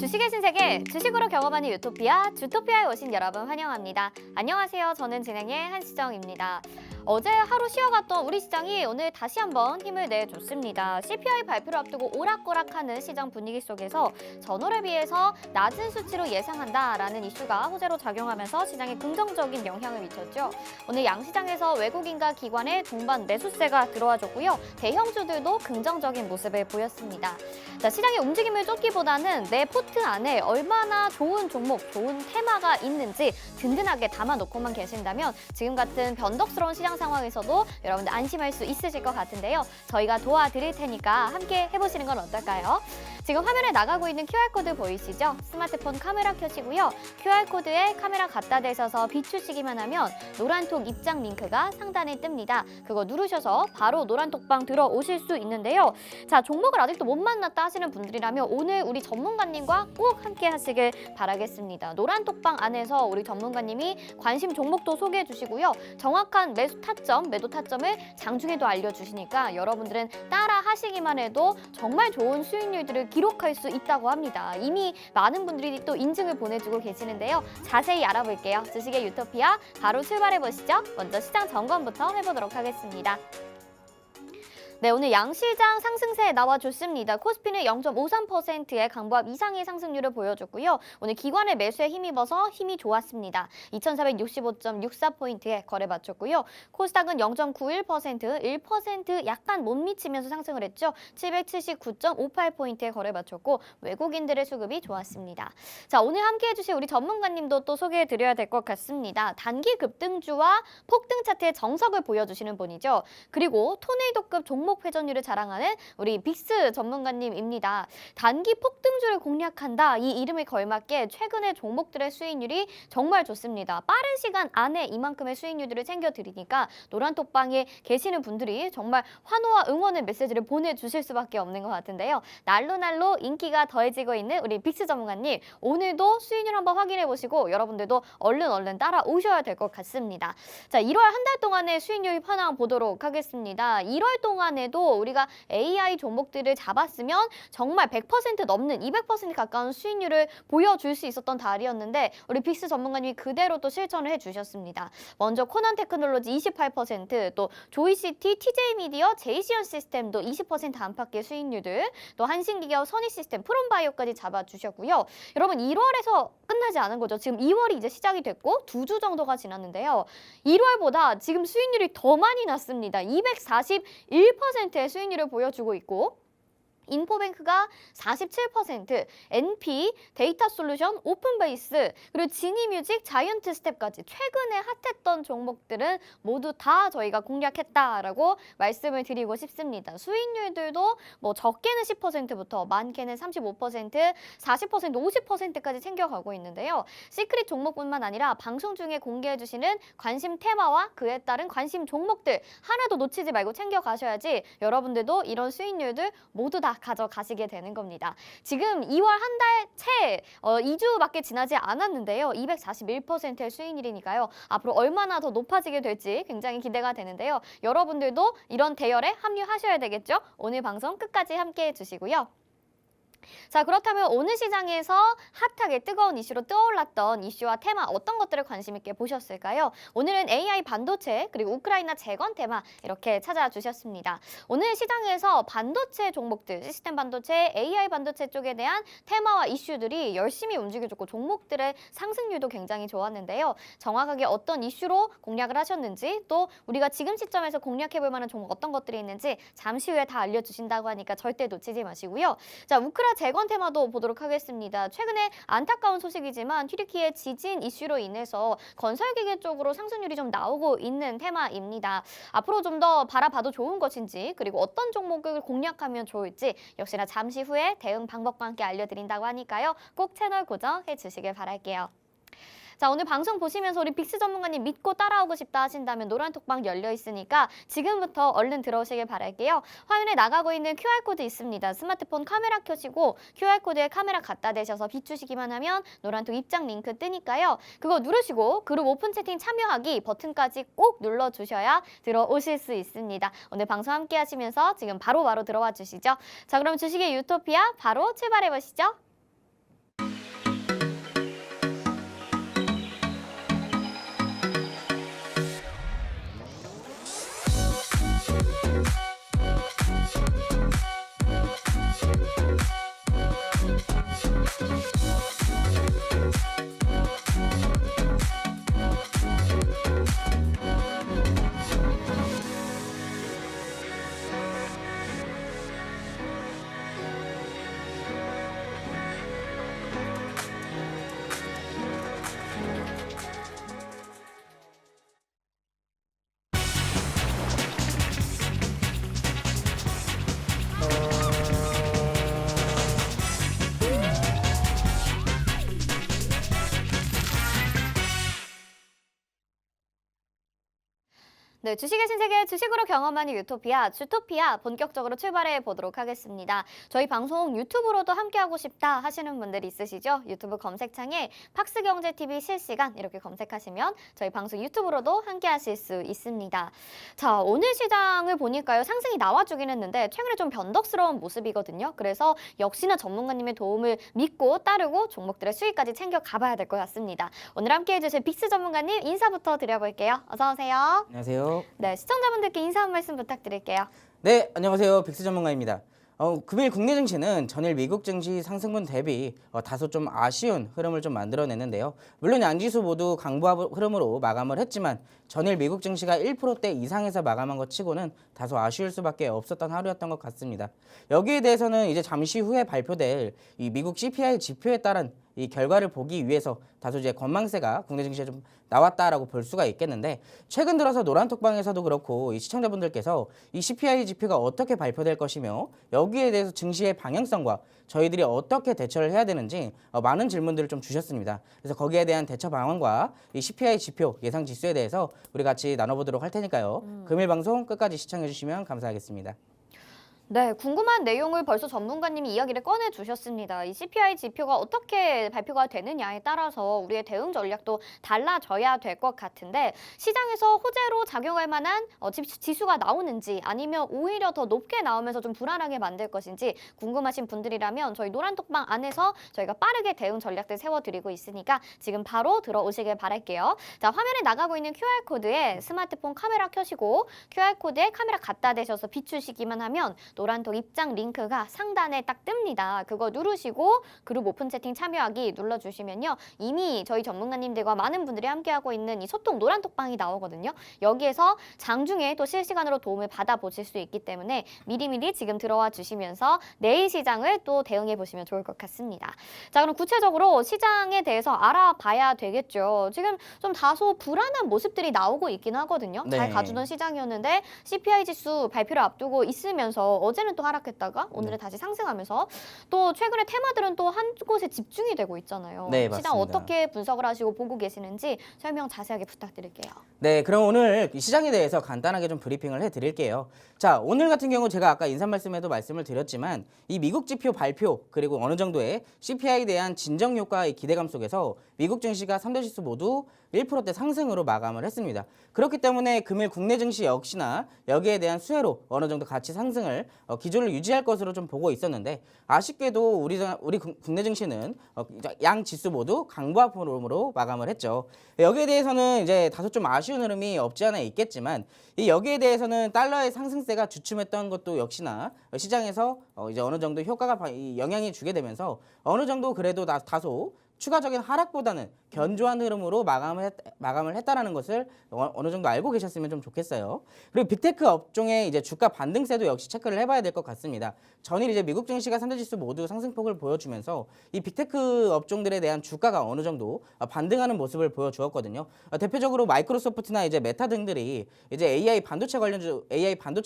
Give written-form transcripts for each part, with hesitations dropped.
주식의 신세계, 주식으로 경험하는 유토피아, 주토피아에 오신 여러분 환영합니다. 안녕하세요. 저는 진행의 한시정입니다. 어제 하루 쉬어갔던 우리 시장이 오늘 다시 한번 힘을 내줬습니다. CPI 발표를 앞두고 오락가락하는 시장 분위기 속에서 전월에 비해서 낮은 수치로 예상한다라는 이슈가 호재로 작용하면서 시장에 긍정적인 영향을 미쳤죠. 오늘 양시장에서 외국인과 기관의 동반 매수세가 들어와줬고요. 대형주들도 긍정적인 모습을 보였습니다. 자, 시장의 움직임을 쫓기보다는 내 포트 안에 얼마나 좋은 종목, 좋은 테마가 있는지 든든하게 담아놓고만 계신다면 지금 같은 변덕스러운 시장 상황에서도 여러분들 안심할 수 있으실 것 같은데요. 저희가 도와드릴 테니까 함께 해보시는 건 어떨까요? 지금 화면에 나가고 있는 QR코드 보이시죠? 스마트폰 카메라 켜시고요. QR코드에 카메라 갖다 대셔서 비추시기만 하면 노란톡 입장 링크가 상단에 뜹니다. 그거 누르셔서 바로 노란톡방 들어오실 수 있는데요. 자, 종목을 아직도 못 만났다 하시는 분들이라면 오늘 우리 전문가님과 꼭 함께 하시길 바라겠습니다. 노란톡방 안에서 우리 전문가님이 관심 종목도 소개해 주시고요. 정확한 매수 타점, 매도 타점을 장중에도 알려주시니까 여러분들은 따라 하시기만 해도 정말 좋은 수익률들을 기록할 수 있다고 합니다. 이미 많은 분들이 또 인증을 보내주고 계시는데요. 자세히 알아볼게요. 주식의 유토피아 바로 출발해보시죠. 먼저 시장 점검부터 해보도록 하겠습니다. 네, 오늘 양시장 상승세 나와줬습니다. 코스피는 0.53%의 강보합 이상의 상승률을 보여줬고요. 오늘 기관의 매수에 힘입어서 힘이 좋았습니다. 2465.64포인트에 거래 마쳤고요. 코스닥은 0.91%, 1% 약간 못 미치면서 상승을 했죠. 779.58포인트에 거래 마쳤고 외국인들의 수급이 좋았습니다. 자, 오늘 함께해 주실 우리 전문가님도 또 소개해드려야 될 것 같습니다. 단기 급등주와 폭등 차트의 정석을 보여주시는 분이죠. 그리고 토네이도급 종목 회전율을 자랑하는 우리 빅스 전문가님입니다. 단기 폭등주를 공략한다. 이 이름에 걸맞게 최근의 종목들의 수익률이 정말 좋습니다. 빠른 시간 안에 이만큼의 수익률들을 챙겨드리니까 노란톡방에 계시는 분들이 정말 환호와 응원의 메시지를 보내주실 수밖에 없는 것 같은데요. 날로 인기가 더해지고 있는 우리 빅스 전문가님, 오늘도 수익률 한번 확인해 보시고 여러분들도 얼른 따라오셔야 될 것 같습니다. 자, 1월 한 달 동안의 수익률 현황 보도록 하겠습니다. 1월 동안에도 우리가 AI 종목들을 잡았으면 정말 100% 넘는 200% 가까운 수익률을 보여줄 수 있었던 달이었는데 우리 빅스 전문가님이 그대로 또 실천을 해주셨습니다. 먼저 코난 테크놀로지 28%, 또 조이시티, TJ미디어, 제이시언 시스템도 20% 안팎의 수익률들, 또 한신기업, 선희시스템, 프롬바이오까지 잡아주셨고요. 여러분 1월에서 끝나지 않은 거죠. 지금 2월이 이제 시작이 됐고 2주 정도가 지났는데요. 1월보다 지금 수익률이 더 많이 났습니다. 241%의 수익률을 보여주고 있고 인포뱅크가 47%, NP, 데이터솔루션, 오픈베이스, 그리고 지니뮤직, 자이언트 스텝까지 최근에 핫했던 종목들은 모두 다 저희가 공략했다라고 말씀을 드리고 싶습니다. 수익률들도 뭐 적게는 10%부터 많게는 35%, 40%, 50%까지 챙겨가고 있는데요. 시크릿 종목뿐만 아니라 방송 중에 공개해주시는 관심 테마와 그에 따른 관심 종목들 하나도 놓치지 말고 챙겨가셔야지 여러분들도 이런 수익률들 모두 다 가져가시게 되는 겁니다. 지금 2월 한 달 채 2주밖에 지나지 않았는데요. 241%의 수익률이니까요. 앞으로 얼마나 더 높아지게 될지 굉장히 기대가 되는데요. 여러분들도 이런 대열에 합류하셔야 되겠죠? 오늘 방송 끝까지 함께해 주시고요. 자, 그렇다면 오늘 시장에서 핫하게 뜨거운 이슈로 떠올랐던 이슈와 테마 어떤 것들을 관심 있게 보셨을까요? 오늘은 AI 반도체 그리고 우크라이나 재건 테마 이렇게 찾아주셨습니다. 오늘 시장에서 반도체 종목들, 시스템 반도체, AI 반도체 쪽에 대한 테마와 이슈들이 열심히 움직여줬고 종목들의 상승률도 굉장히 좋았는데요. 정확하게 어떤 이슈로 공략을 하셨는지 또 우리가 지금 시점에서 공략해볼 만한 종목 어떤 것들이 있는지 잠시 후에 다 알려주신다고 하니까 절대 놓치지 마시고요. 자, 우크라 재건 테마도 보도록 하겠습니다. 최근에 안타까운 소식이지만 튀르키예 지진 이슈로 인해서 건설기계 쪽으로 상승률이 좀 나오고 있는 테마입니다. 앞으로 좀 더 바라봐도 좋은 것인지 그리고 어떤 종목을 공략하면 좋을지 역시나 잠시 후에 대응 방법과 함께 알려드린다고 하니까요. 꼭 채널 고정해 주시길 바랄게요. 자, 오늘 방송 보시면서 우리 빅스 전문가님 믿고 따라오고 싶다 하신다면 노란톡방 열려 있으니까 지금부터 얼른 들어오시길 바랄게요. 화면에 나가고 있는 QR코드 있습니다. 스마트폰 카메라 켜시고 QR코드에 카메라 갖다 대셔서 비추시기만 하면 노란톡 입장 링크 뜨니까요. 그거 누르시고 그룹 오픈 채팅 참여하기 버튼까지 꼭 눌러주셔야 들어오실 수 있습니다. 오늘 방송 함께 하시면서 지금 바로 들어와 주시죠. 자, 그럼 주식의 유토피아 바로 출발해 보시죠. 네, 주식의 신세계 주식으로 경험하는 유토피아, 주토피아 본격적으로 출발해 보도록 하겠습니다. 저희 방송 유튜브로도 함께하고 싶다 하시는 분들 있으시죠? 유튜브 검색창에 팍스경제TV 실시간 이렇게 검색하시면 저희 방송 유튜브로도 함께하실 수 있습니다. 자, 오늘 시장을 보니까요, 상승이 나와주긴 했는데 최근에 좀 변덕스러운 모습이거든요. 그래서 역시나 전문가님의 도움을 믿고 따르고 종목들의 수익까지 챙겨 가봐야 될 것 같습니다. 오늘 함께해 주실 빅스 전문가님 인사부터 드려볼게요. 어서 오세요. 안녕하세요. 네, 시청자분들께 인사 한 말씀 부탁드릴게요. 네, 안녕하세요. 빅스 전문가입니다. 금일 국내 증시는 전일 미국 증시 상승분 대비 다소 좀 아쉬운 흐름을 좀 만들어냈는데요. 물론 양지수 모두 강보합 흐름으로 마감을 했지만 전일 미국 증시가 1%대 이상에서 마감한 것 치고는 다소 아쉬울 수밖에 없었던 하루였던 것 같습니다. 여기에 대해서는 이제 잠시 후에 발표될 이 미국 CPI 지표에 따른 이 결과를 보기 위해서 다소 이제 건망세가 국내 증시에 좀 나왔다라고 볼 수가 있겠는데, 최근 들어서 노란톡방에서도 그렇고 이 시청자분들께서 이 CPI 지표가 어떻게 발표될 것이며 여기에 대해서 증시의 방향성과 저희들이 어떻게 대처를 해야 되는지 많은 질문들을 좀 주셨습니다. 그래서 거기에 대한 대처 방안과 이 CPI 지표 예상 지수에 대해서 우리 같이 나눠보도록 할 테니까요. 금일 방송 끝까지 시청해 주시면 감사하겠습니다. 네, 궁금한 내용을 벌써 전문가님이 이야기를 꺼내주셨습니다. 이 CPI 지표가 어떻게 발표가 되느냐에 따라서 우리의 대응 전략도 달라져야 될 것 같은데, 시장에서 호재로 작용할 만한 지수가 나오는지 아니면 오히려 더 높게 나오면서 좀 불안하게 만들 것인지 궁금하신 분들이라면 저희 노란톡방 안에서 저희가 빠르게 대응 전략들 세워드리고 있으니까 지금 바로 들어오시길 바랄게요. 자, 화면에 나가고 있는 QR코드에 스마트폰 카메라 켜시고 QR코드에 카메라 갖다 대셔서 비추시기만 하면 노란톡 입장 링크가 상단에 딱 뜹니다. 그거 누르시고 그룹 오픈 채팅 참여하기 눌러주시면요, 이미 저희 전문가님들과 많은 분들이 함께하고 있는 이 소통 노란톡방이 나오거든요. 여기에서 장중에 또 실시간으로 도움을 받아보실 수 있기 때문에 미리미리 지금 들어와 주시면서 내일 시장을 또 대응해 보시면 좋을 것 같습니다. 자, 그럼 구체적으로 시장에 대해서 알아봐야 되겠죠. 지금 좀 다소 불안한 모습들이 나오고 있긴 하거든요. 잘 가주던 시장이었는데 CPI 지수 발표를 앞두고 있으면서 어제는 또 하락했다가 오늘은 다시 상승하면서 또 최근에 테마들은 또 한 곳에 집중이 되고 있잖아요. 네, 시장 맞습니다. 어떻게 분석을 하시고 보고 계시는지 설명 자세하게 부탁드릴게요. 네, 그럼 오늘 시장에 대해서 간단하게 좀 브리핑을 해드릴게요. 자, 오늘 같은 경우 제가 아까 인사 말씀에도 말씀을 드렸지만 이 미국 지표 발표 그리고 어느 정도의 CPI에 대한 진정 효과의 기대감 속에서 미국 증시가 3대 지수 모두 1%대 상승으로 마감을 했습니다. 그렇기 때문에 금일 국내 증시 역시나 여기에 대한 수혜로 어느 정도 같이 상승을 기조를 유지할 것으로 좀 보고 있었는데, 아쉽게도 우리 국내 증시는 양 지수 모두 강보합 흐름으로 마감을 했죠. 여기에 대해서는 이제 다소 좀 아쉬운 흐름이 없지 않아 있겠지만, 이 여기에 대해서는 달러의 상승세가 주춤했던 것도 역시나 시장에서 이제 어느 정도 효과가 영향이 주게 되면서 어느 정도 그래도 다소 추가적인 하락보다는 견조한 흐름으로 마감을 했다라는 것을 어느 정도 알고 계셨으면 좀 좋겠어요. 그리고 빅테크 업종의 이제 주가 반등세도 역시 체크를 해봐야 될 것 같습니다. 전일 이제 미국 증시가 3대 지수 모두 상승폭을 보여주면서 이 빅테크 업종들에 대한 주가가 어느 정도 반등하는 모습을 보여주었거든요. 대표적으로 마이크로소프트나 이제 메타 등들이 이제 AI 반도체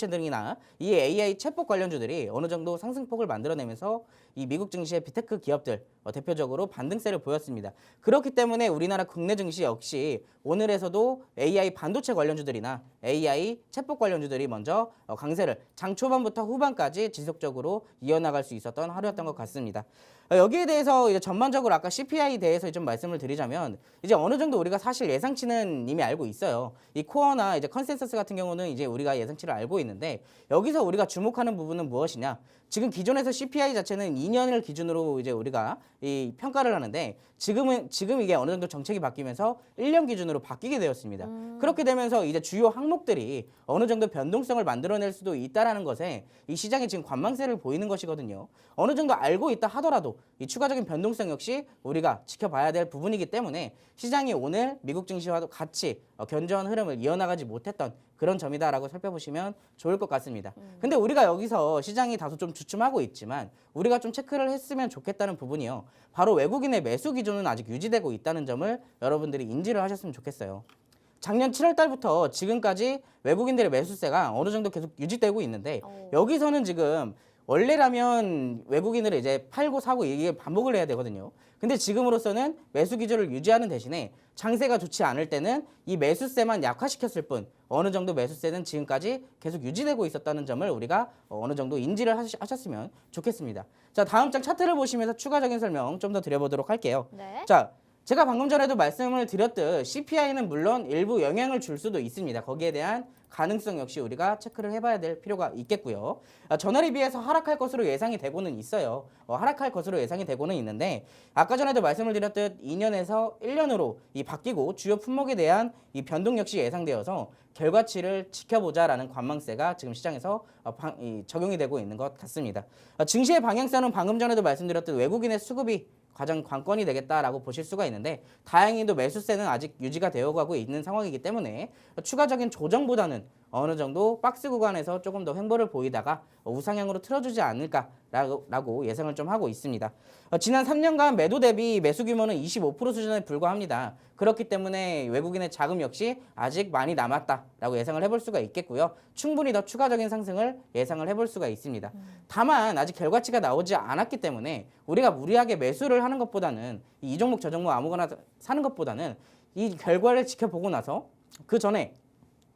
등이나 이 AI 챗봇 관련주들이 어느 정도 상승폭을 만들어내면서 이 미국 증시의 빅테크 기업들 대표적으로 반등세를 보였습니다. 그렇기 때문에 우리나라 국내 증시 역시 오늘에서도 AI 반도체 관련주들이나 AI 챗봇 관련주들이 먼저 강세를 장 초반부터 후반까지 지속적으로 이어나갈 수 있었던 하루였던 것 같습니다. 여기에 대해서 이제 전반적으로 아까 CPI에 대해서 좀 말씀을 드리자면 이제 어느 정도 우리가 사실 예상치는 이미 알고 있어요. 이 코어나 이제 컨센서스 같은 경우는 이제 우리가 예상치를 알고 있는데 여기서 우리가 주목하는 부분은 무엇이냐? 지금 기존에서 CPI 자체는 2년을 기준으로 이제 우리가 이 평가를 하는데 지금 이게 어느 정도 정책이 바뀌면서 1년 기준으로 바뀌게 되었습니다. 그렇게 되면서 이제 주요 항목들이 어느 정도 변동성을 만들어낼 수도 있다라는 것에 이 시장이 지금 관망세를 보이는 것이거든요. 어느 정도 알고 있다 하더라도 이 추가적인 변동성 역시 우리가 지켜봐야 될 부분이기 때문에 시장이 오늘 미국 증시와도 같이 견조한 흐름을 이어나가지 못했던 그런 점이다라고 살펴보시면 좋을 것 같습니다. 근데 우리가 여기서 시장이 다소 좀 주춤하고 있지만 우리가 좀 체크를 했으면 좋겠다는 부분이요. 바로 외국인의 매수 기준은 아직 유지되고 있다는 점을 여러분들이 인지를 하셨으면 좋겠어요. 작년 7월 달부터 지금까지 외국인들의 매수세가 어느 정도 계속 유지되고 있는데 여기서는 지금 원래라면 외국인을 이제 팔고 사고 이게 반복을 해야 되거든요. 근데 지금으로서는 매수 기조를 유지하는 대신에 장세가 좋지 않을 때는 이 매수세만 약화시켰을 뿐 어느 정도 매수세는 지금까지 계속 유지되고 있었다는 점을 우리가 어느 정도 인지를 하셨으면 좋겠습니다. 자, 다음 장 차트를 보시면서 추가적인 설명 좀 더 드려보도록 할게요. 네. 자, 제가 방금 전에도 말씀을 드렸듯 CPI는 물론 일부 영향을 줄 수도 있습니다. 거기에 대한 가능성 역시 우리가 체크를 해봐야 될 필요가 있겠고요. 전월에 비해서 하락할 것으로 예상이 되고는 있어요. 하락할 것으로 예상이 되고는 있는데 아까 전에도 말씀을 드렸듯 2년에서 1년으로 이 바뀌고 주요 품목에 대한 이 변동 역시 예상되어서 결과치를 지켜보자라는 관망세가 지금 시장에서 적용이 되고 있는 것 같습니다. 증시의 방향성은 방금 전에도 말씀드렸듯 외국인의 수급이 가장 관건이 되겠다라고 보실 수가 있는데 다행히도 매수세는 아직 유지가 되어가고 있는 상황이기 때문에 추가적인 조정보다는 어느 정도 박스 구간에서 조금 더 횡보를 보이다가 우상향으로 틀어주지 않을까라고 예상을 좀 하고 있습니다. 지난 3년간 매도 대비 매수 규모는 25% 수준에 불과합니다. 그렇기 때문에 외국인의 자금 역시 아직 많이 남았다라고 예상을 해볼 수가 있겠고요. 충분히 더 추가적인 상승을 예상을 해볼 수가 있습니다. 다만 아직 결과치가 나오지 않았기 때문에 우리가 무리하게 매수를 하는 것보다는 이 종목 저 종목 아무거나 사는 것보다는 이 결과를 지켜보고 나서 그 전에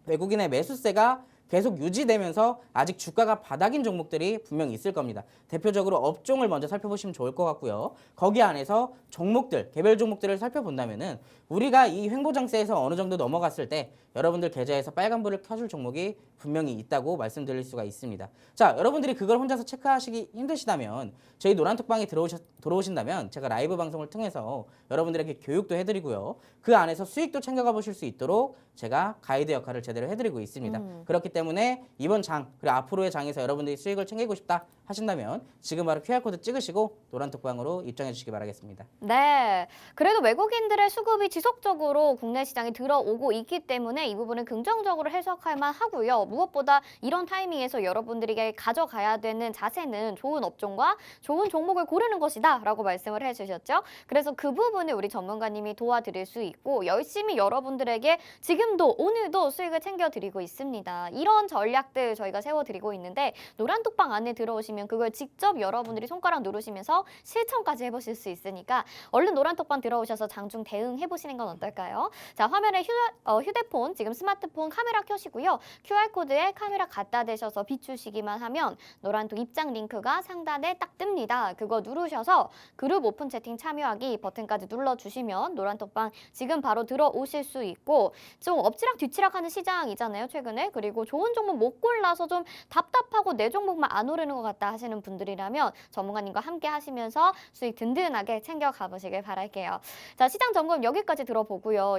외국인의 매수세가 계속 유지되면서 아직 주가가 바닥인 종목들이 분명히 있을 겁니다. 대표적으로 업종을 먼저 살펴보시면 좋을 것 같고요. 거기 안에서 종목들, 개별 종목들을 살펴본다면은 우리가 이 횡보장세에서 어느 정도 넘어갔을 때 여러분들 계좌에서 빨간불을 켜줄 종목이 분명히 있다고 말씀드릴 수가 있습니다. 자, 여러분들이 그걸 혼자서 체크하시기 힘드시다면 저희 노란톡방에 들어오신다면 제가 라이브 방송을 통해서 여러분들에게 교육도 해드리고요. 그 안에서 수익도 챙겨가 보실 수 있도록 제가 가이드 역할을 제대로 해드리고 있습니다. 그렇기 때문에 이번 장 그리고 앞으로의 장에서 여러분들이 수익을 챙기고 싶다 하신다면 지금 바로 QR코드 찍으시고 노란톡방으로 입장해 주시기 바라겠습니다. 네. 그래도 외국인들의 수급이 지속적으로 국내 시장에 들어오고 있기 때문에 이 부분은 긍정적으로 해석할 만하고요. 무엇보다 이런 타이밍에서 여러분들에게 가져가야 되는 자세는 좋은 업종과 좋은 종목을 고르는 것이다 라고 말씀을 해주셨죠. 그래서 그 부분을 우리 전문가님이 도와드릴 수 있고 열심히 여러분들에게 지금도 오늘도 수익을 챙겨드리고 있습니다. 이런 전략들 저희가 세워드리고 있는데 노란톡방 안에 들어오시면 그걸 직접 여러분들이 손가락 누르시면서 실천까지 해보실 수 있으니까 얼른 노란톡방 들어오셔서 장중 대응해보시는 건 어떨까요? 자, 화면에 휴대폰, 지금 스마트폰 카메라 켜시고요. QR코드에 카메라 갖다 대셔서 비추시기만 하면 노란톡 입장 링크가 상단에 딱 뜹니다. 그거 누르셔서 그룹 오픈 채팅 참여하기 버튼까지 눌러주시면 노란톡방 지금 바로 들어오실 수 있고 좀 엎치락 뒤치락 하는 시장이잖아요, 최근에. 그리고 좋은 종목 못 골라서 좀 답답하고 내 종목만 안 오르는 것 같다 하시는 분들이라면 전문가님과 함께 하시면서 수익 든든하게 챙겨 가보시길 바랄게요. 자, 시장 점검 여기까지 들어보고요.